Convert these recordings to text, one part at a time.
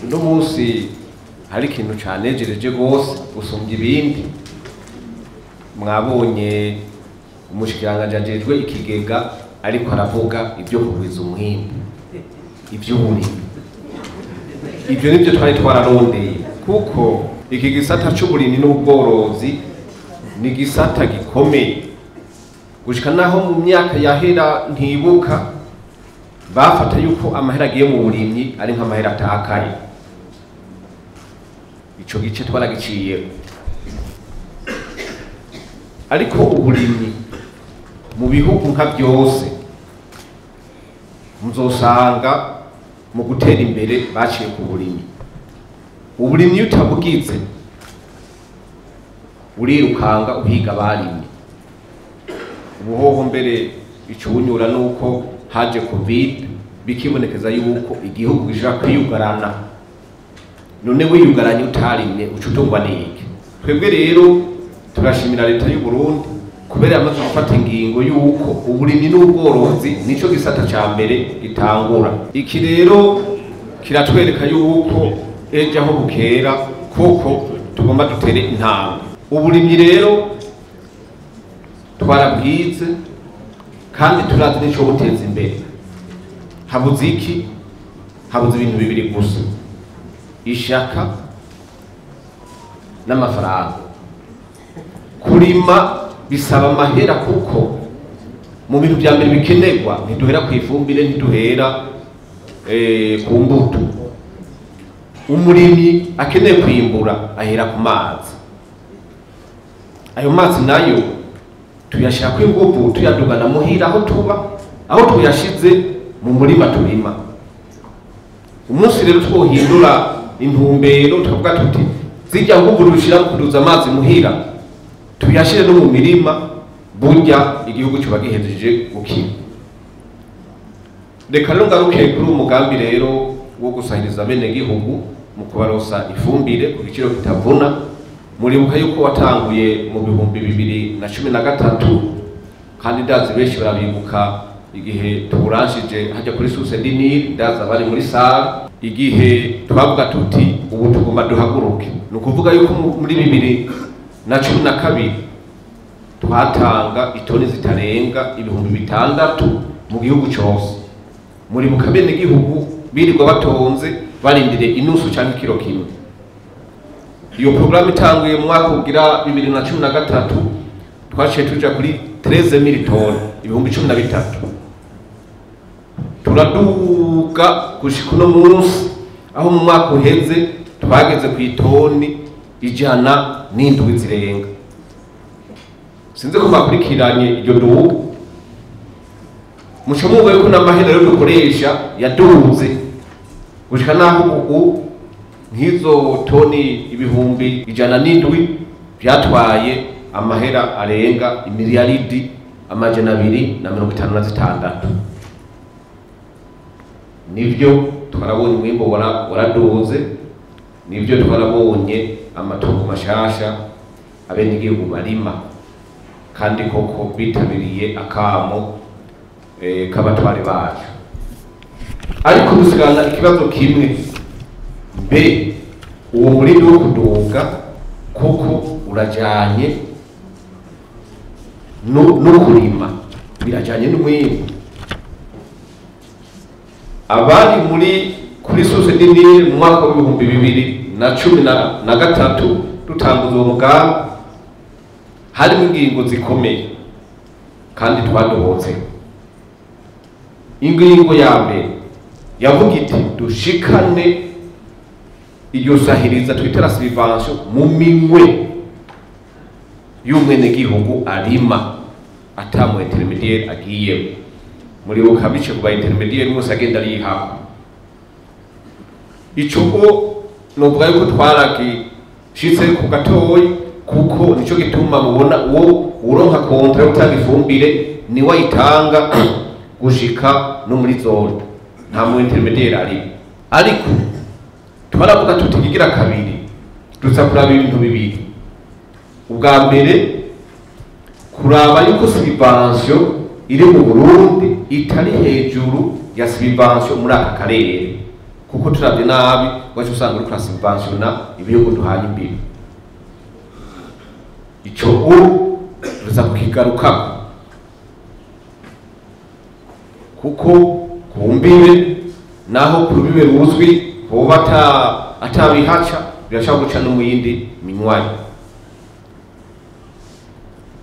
uno munsi hari ikintu canejereje gose gusumvya ibindi. Mwabonye Ubushikiranganji ajejwe ikigega ariko aravuga ibyo kugwiza umwimbu, ivy'uburimyi. Ibyo nivyo twari twararondeye, kuko iki gisata c'uburimyi n'ubworozi ni gisata gikomeye. Gushika naho mu myaka yahera ntibuka bafata yuko amahera agiye mu burimyi ari nk'amahera atakaye. Ico gice twaragiciye. Ariko uburimyi mu bihugu nka byose muzosanga mu gutera imbere baciye ku burimyi. Uburimyi utabugize urirukanga uhiga barimye. Ubuhoho mbere icunyura nuko haje covid bikibonekeza yuko igihugu gishaka kwiyugarana. None wiyugaranye utarimye ucutungwa n'iki? Twebwe rero turashimira leta y'u Burundi kubera yamaze gufata ingingo yuko uburimyi n'ubworozi nico gisata ca mbere gitangura. Iki rero kiratwereka yuko ejo aho bukera koko tugomba dutere intambwe. Uburimyi rero twarabwize kandi turazi nico buteza imbere. Habuze iki? Habuze ibintu bibiri gusa: ishaka n'amafaranga. Kurima bisaba amahera, kuko mu bintu bya mbere bikenerwa ntiduhera ku ifumbire, ntiduhera ku mbuto. Umurimyi akeneye kwimbura ahera ku mazi. Ayo mazi nayo tuyashaka ingufu tuyadugana muhira aho tuba, aho tuyashize mu murima turima. Umunsi rero twohindura intumbero tukavuga tuti zijya nguvu rushira kuduza amazi muhira tuyashire no mu mirima, burya igihugu cyuba gihejeje gukira. Reka rero ngaruke kuri umugambi rero wo gusahiriza bene gihugu mu kubarosa ifumbire ku giciro kitavuna. Muribuka yuko watanguye mu 2013 kandi ndazi benshi barabibuka igihe tuburanshije hajya kuri source dinir, ndaza bari muri sale igihe twavuga tuti ubu tugomba duhaguruke. Nukuvuga yuko muri 2012 twatanga itoni zitarenga 6,000 mu gihugu cyose. Muribuka bene gihugu birirwa batonze barindire inusu cyangwa kilo kimwe. Iyo programme itanguye mu mwaka ugira 2013 twaciye tuja kuri 13,000 toni, 13,000. Turaduga gushika no munsi aho mu mwaka uheze twageze ku itoni 107 zirenga. Sinze ko bakurikiranye iryo duga. Muco muvuye ko n'amahera yo dukoresha yaduze gushika naho ubu nk'izo toni 107 byatwaye amahera arenga imiliyaridi 256. Nivyo twarabonye umwimbo waraduze, nivyo twarabonye amatongo mashasha abene igihugu barima, kandi koko bitabiriye akamo k'abatware bacu. Ariko dusigana ikibazo kimwe: mbe uwo murindi wo kuduga koko urajanye no kurima, birajanye n'umwimbu? Abari kuri source dinir mu mwaka wa 2013 dutanguza uwo mugambi, harimo ingingo zikomeye kandi twadohotse. Ingingo ya mbere yavuga iti dushikane iryo sahiriza twitera subvention mu minwe y'umwene gihugu arima atamu intermediaire agiye. Muri bukabice kuba intermediaire mwose agenda yihaho. Ico novuga yuko twaragishitse ku gatoyi, kuko nico gituma mubona uwo uronka kontra utanga ifumbire ni wayitanga gushika no muri zone, nta mu intermediaire ari. Ariko twaravuga tutigira kabiri dusa kuraba ibintu bibiri. Ubwa mbere kuraba yuko subvention iri mu Burundi itari hejuru ya subvention muri aka karere. kuko turavye nabi wacu usanga uri kurasubventiona ibihugu duhanye imbibi. Ico ruza kukigarukako kuko kumbibe naho kurubibe ruzwi hoba atabihaca birashaka guca no mu yindi minywanyi.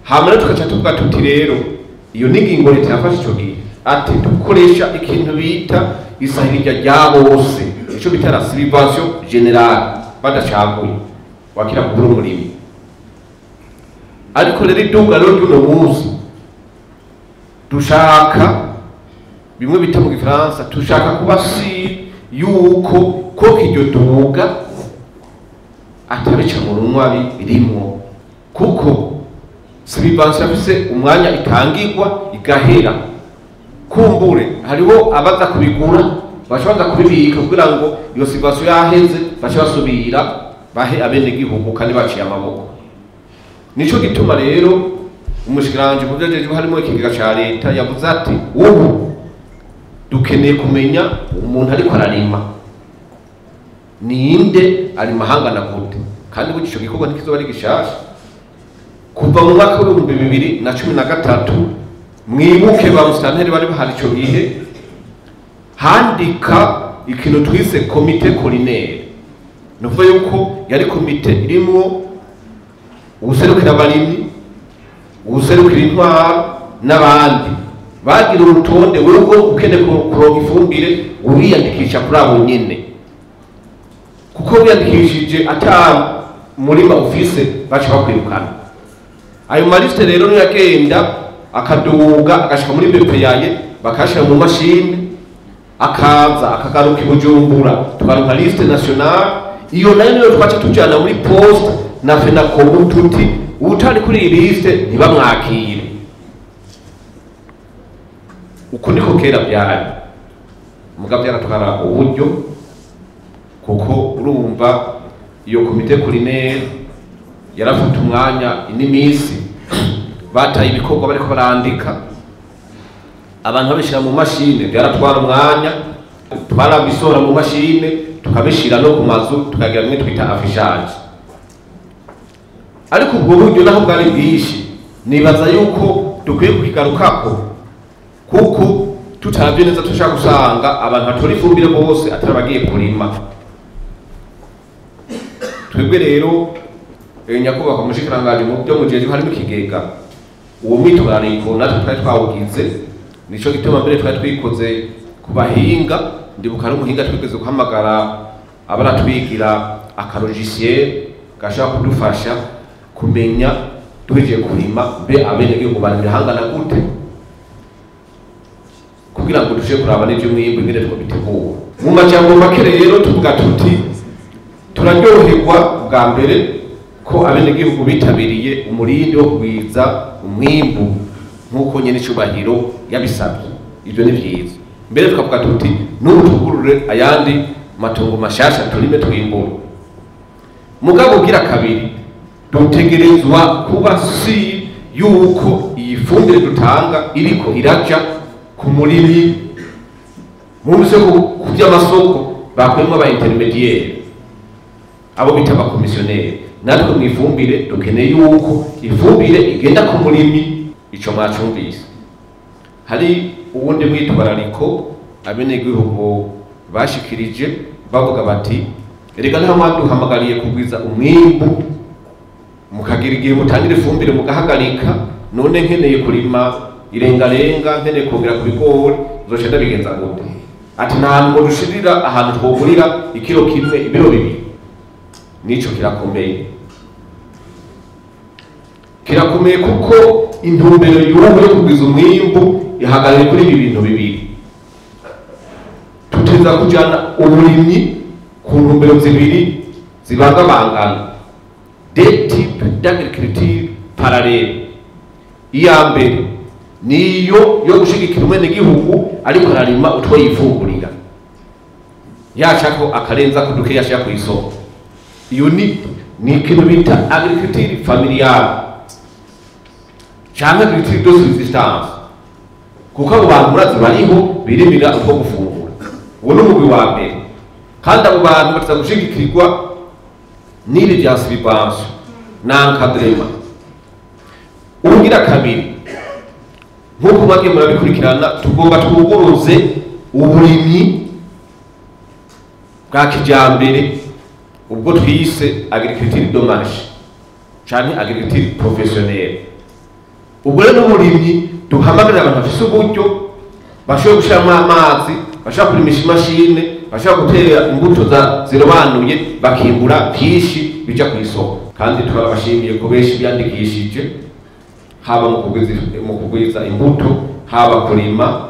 Hamwe tukaca tuvuga tuti rero iyo n'ingingo leta yafashe ico gihe ati dukoresha ikintu bita isahirya rya bose, ico bita la subvention générale badacaguye wakira kugura umurimi. Ariko rero iduga rero ry'uno munsi dushaka bimwe bita mu gifaransa dushaka kuba si yuko ko iryo duga atabica mu runwa birimwo, kuko subvention afise umwanya itangirwa igahera. Kumbure hariho abaza kubigura bashoboza kubibika kugira ngo iyo subvention yaheze bace basubira bahe abenegihugu kandi baciye amaboko. Nico gituma rero umushikiranganji mu byajeje harimo ikigega ca leta yavuze ati ubu dukeneye kumenya umuntu ariko ararima ninde ari mahanga na gute, kandi ico gikorwa ntikizoba ari gishasha. Kuva mu mwaka wa 2013 mwibuke ba musitanteri bari bahari ico gihe handika ikintu twise komite collinaire, nuvuga yuko yari komite irimwo ubuserukira abarimyi, ubuserukira intwaro n'abandi. Bagira urutonde wewe ukeneye kuronka ifumbire uriyandikisha kuri abo nyene, kuko wiyandikishije ata murima ufise baca bakwirukana. Ayo maliste rero niyo yagenda akaduga agashika muri BPAye bakashira mu mashine akaza akagaruka i Bujumbura tukaronka liste nationale. Iyo nayo niyo twaca tujana muri poste na FENACOM tuti utari kuri iyi liste ntibamwakire. Uko niko kera byari mugabo byaratwara uburyo, kuko urumva iyo komite collinaire yarafata umwanya n'imisi bataye ibikorwa bariko barandika abantu babishira mu mashine, byaratwara umwanya twarabisora mu mashine tukabishira no ku mazu tukagira mwe twita affichage. Ariko ubwo buryo naho bwari bwishi nibaza yuko dukwiye kukigarukako, kuko tutaravye neza tushaka gusanga abantu batora ifumbire bose atarabagiye kurima. Twebwe rero nyakubahwa umushikiranganji mu byo mujeje harimo ikigega uwo mwitwarariko natwe twari twawugize. Nico gituma mbere twari twikoze kubahinga, ndibuka ari umuhinga twigeze guhamagara abaratwigira akarogisier gashaka kudufasha kumenya duhejeje kurima mbe abenegihugu bari hangana gute, kugira ngo dushe kuraba n'ibyo mwimbo ingene twobitegura. Mu majambo make rero tuvuga tuti turaryoherwa bwa mbere ko abenegihugu bitabiriye umurindi wo kugwiza umwimbu nk'uko nyene icubahiro yabisabye. Ibyo ni vyiza. Mbere tukavuga tuti n'ubu tugurure ayandi matongo mashasha turime twimbura. Mugabo ugira kabiri dutegerezwa kuba si yuko iyi fumbire dutanga iriko iraja ku murimyi mu museko ku by'amasoko bakwemwa ba intermediaire abo bita ba commissionnaire. Natwe mu ifumbire dukeneye yuko ifumbire igenda ku murimyi. Ico mwacumvise hari ubundi mwitwarariko abenegihugu bashikirije bavuga bati erega nta mwaduhamagariye kugwiza umwimbu mukagira igihe mutangira ifumbire mugahagarika, none nkeneye kurima irengarenga nkeneye kongera ku bigori zoce ndabigenza gute? Ati ntabwo dushirira ahantu twogurira ikiro kimwe ibiro bibiri. Nico kirakomeye kuko intumbero y'ubu yo kugwiza umwimbu ihagarariye kuri ibi bintu bibiri. Tuteza kujana uburimyi ku ntumbero zibiri zibangabangana, des types d'agriculture parallèle. Iya mbere niyo yo gushigikira umwenegihugu ariko ararima utwo yifungurira, yashako akarenza kuduke yashaka ku isoko. Iyo ni ikintu bita agriculture familiale cyangwa agriculture de subsistance, kuko abo bantu murazi bariho birimira uko gufungura. Uwo n'umugwi wa mbere. kandi abo bantu bataza gushigikirwa n'ibi bya subvention n'encadrement. Ubugira kabiri, nk'uko mwagiye murabikurikirana, tugomba twuguruze uburimyi bwa kijambere, ubwo twise agriculture de marché canke agriculture professionnelle. Ubwo rero n'uburimyi duhamagarira abantu bafise uburyo bashobora gushiramo amazi, bashobora kurimisha imashine, bashobora gutera imbuto zirobanuye bakimbura byinshi bija ku isoko. Kandi turabashimiye ko benshi byandikishije, haba mu kugwiza imbuto, haba kurima,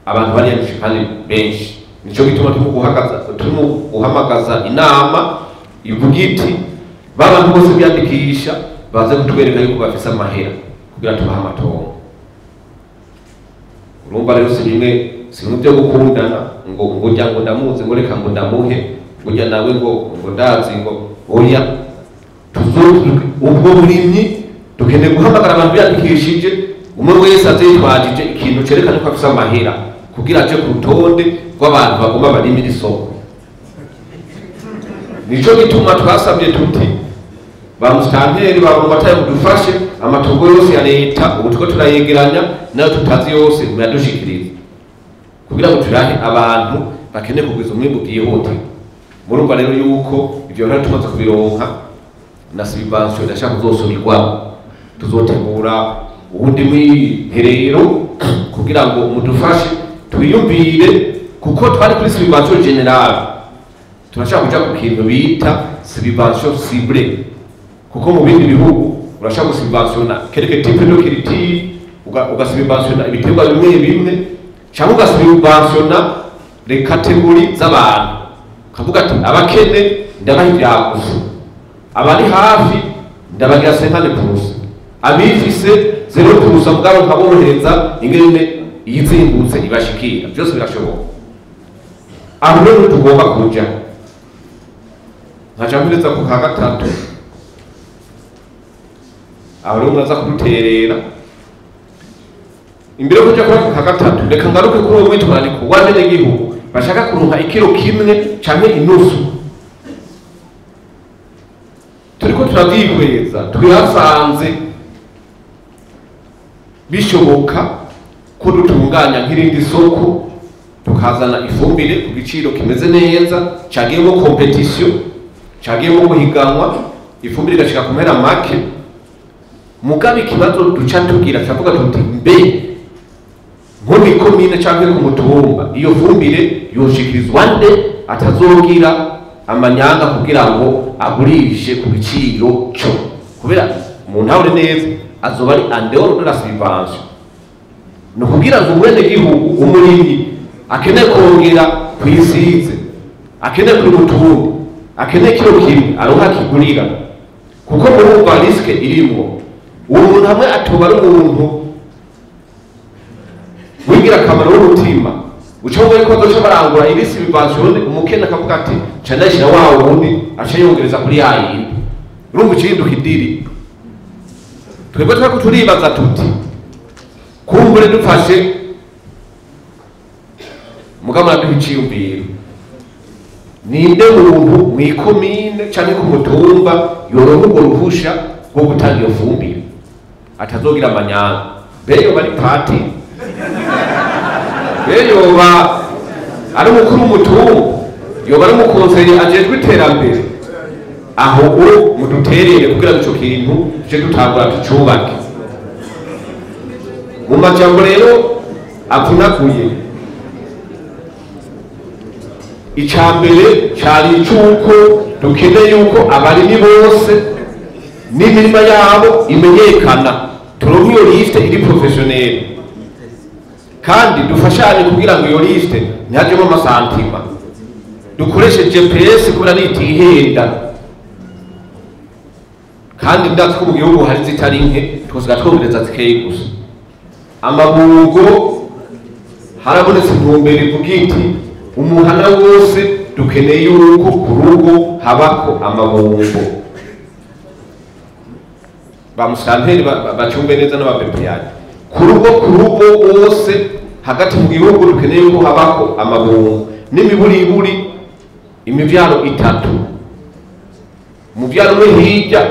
abantu bariyandikisha kandi benshi. Nico gituma turimo guhamagaza inama ivuga iti babantu bose byandikisha baze kutwereka yuko bafise amahera kugira tubahe amatongo. Urumva rero si bimwe byo gukundana ngo njya ngo ndamuzi ngo reka ngo ndamuhe ngo nawe ngo ndazi ngo oya. Ubwo burimyi dukeneye guhamagara abantu byandikishije, umwe wese azitwajije ikintu cerekana ko afise amahera kugira aje ku rutonde rw'abantu bagomba barimira isoko. Nico gituma twasabye tuti ba musitanteri bataye kudufashe amatongo yose ya leta ubu tuko turayegeranya nayo tutazi yose muyadushikiriza kugira ngo turahe abantu bakeneye kugwiza umwimbu bwihutirwa. Murumva rero yuko ivyo rero tumaze kubironka na subvention ndashaka kuzosubirwamo, tuzotegura ubundi mwiherero kugira ngo mudufashe twiyumvire, kuko twari kuri subvention generale turashaka kuja ku kintu bita subvention ciblée, kuko mu bindi bihugu urashaka gusubventiona quelque type de culture, ugasubventiona ibiterwa bimwe bimwe, cyangwa ugasubventiona les catégories z'abantu, kavuga ati abakene ndabaha ibyagusa, abari hafi ndabagira 50%, abifise 0% mugabo nkaborohereza ingene yizimbutse ibashikira. Byose birashoboka. Aho rero tugomba kuja nkacambiriza ku ka gatatu, aho rero muraza kuduterera imbere yo kuja ku ka gatatu. Reka ngaruke kuri uwo witwarariko w'abenegihugu bashaka kuronka ikiro kimwe canke inusu. Turiko turavyihweza, twihasanze bishoboka ko dutunganya nk'irindi soko, tukazana ifumbire ku giciro kimeze neza, cagiyemo competition, cagiyemo guhiganwa, ifumbire igashika ku mpera make. Mugabe ikibazo duca tugira turavuga tuti mbe nko mikomine canke ku mutumba iyo fumbire yoshikirizwa nde atazogira amanyanga kugira ngo agurishe ku giciro cyo, kubera umuntu ahure neza azoba ari andehoro de la subvention. No kugira ngo umwenegihugu umurimyi akeneye kongera kwisize, akeneye kuri mutumba, akeneye kilo kimwe aronka kigurira, kuko murumva riske irimwo. Uwo muntu hamwe atoba ari umuntu wigira akamaro w'umutima, ucongeye ko azoca barangura iri subvention, umukene akavuga ati ca ndashira wa wundi aca yongereza kuri yayindi. Urumva ikintu kidiri. Twebwe twako turibaza tuti kumbure dufashe mugabo naduhiciyumviro, ninde muntu mwikomine canke ku mutumba yoronka urwo ruhusha rwo gutanga iyo fumbire atazogira amanyanga? Beyo bari party, beyo ba ari umukuru w'umutumba, yoba ari umukonseye ajejwe iterambere. Aho ubu muduterere kugira ngo ico kintu tuje dutangura tucubake. Mu majambo rero avunaguye, icambere cari icuko dukeneye yuko abarimyi bose n'imirima yabo imenyekana, turonke iyo liste iri professionnel, kandi dufashanye kugira ngo iyo liste ntihajemo amasantima. Dukoreshe GPS kubera nitihenda, kandi ndazi ko mu gihugu hari zitari nke, twosiga twumviriza zikeye gusa. Amabungo harabonetse intumbero ivuga iti umuhana wose dukeneye yuko ku rugo habako amabungo. Ba musanteri bacumbe neza n'ababepeyani ku rugo wose hagati mu gihugu dukeneye yuko habako amabungo. n'imiburiburi imivyaro 3, umuvyaro umwe hirya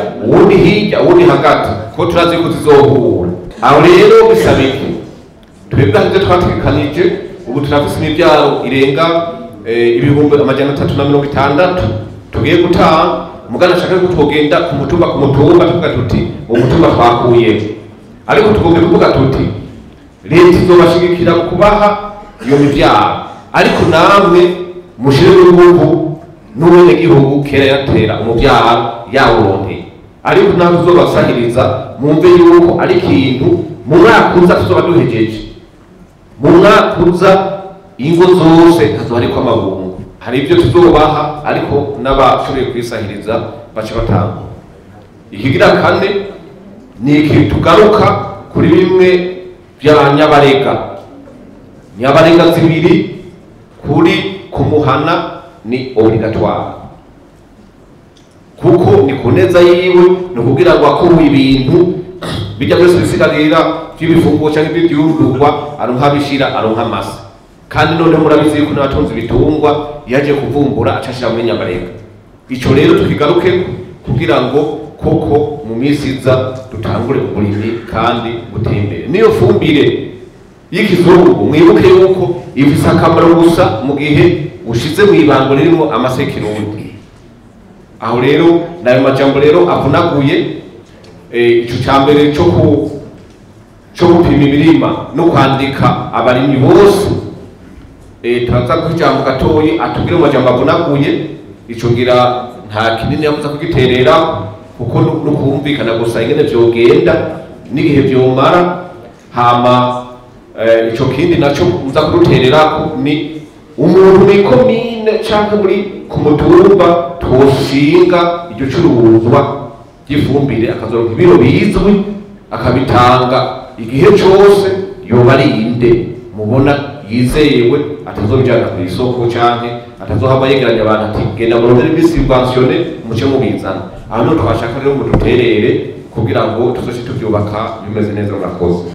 uwundi hagati, ko turazi ko zizohura. Aho rero bisaba iki? Twebwe hanze twategekanije ubu turafise imivyaro irenga ibihumbi 360 tugiye gutanga. Mugana shaka ko twogenda ku mutumba tuvuga tuti umutumba twakuye, ariko tugombe kuvuga tuti leta izobashigikira kubaha iyo mivyaro, ariko namwe mushire n'ubuvu n'ubene gihugu kera yatera umuvyaro yawuronke, ariko namwe uzobasahiriza mumve yuko ari ikintu mu mwaka uza tuzoba duhejeje. Mu mwaka uza ingo zose hazoba hariko amabungo, hari ibyo tuzobaha, ariko n'abashoboye kwisahiriza bace batanga. Ikigira kane ni iki tugaruka kuri bimwe bya nyabarega zibiri kuri kumuhana ni obligatoire, kuko ni kuneza yiwe, ni kugira ngo akuwe ibintu bijya byose bisigarira by'ibifunguro cyangwa iby'urugwa aronka bishira aronka amasa. Kandi none murabizi yuko n'abatunzi ibitungwa yaje kuvumbura acashira muri nyabarega. Ico rero tukigaruke kugira ngo koko mu minsi iza dutangure uburimyi kandi butembere. Niyo fumbire y'ikizungu mwibuke yuko ifise akamaro gusa mu gihe ushize mu ibango ririmo amasekirundi. Aho rero nayo majambo rero avunaguye ico cyambere cyo gupima imirima no kwandika abarimyi bose. Turaza kujambo gatoyi atubwire mu majambo avunaguye, ico ngira nta kinini yavuze kugiterera kuko no kumvikana gusa ingene vyogenda n'igihe vyomara. Hama ico kindi naco uza kudutererako ni umuntu ni komine canke muri ku mutumba twoshinga iryo curuzwa ry'ifumbire, akazoronka ibiro bizwi akabitanga igihe cose yoba ari inde mubona yizewe, atazobijana ku isoko canke atazohava yegeranya abantu ati genda murondere ibisubventione muce mubizana. Aho no twashaka rero muduterere kugira ngo tuzoce tuvyubaka bimeze neza. Murakoze.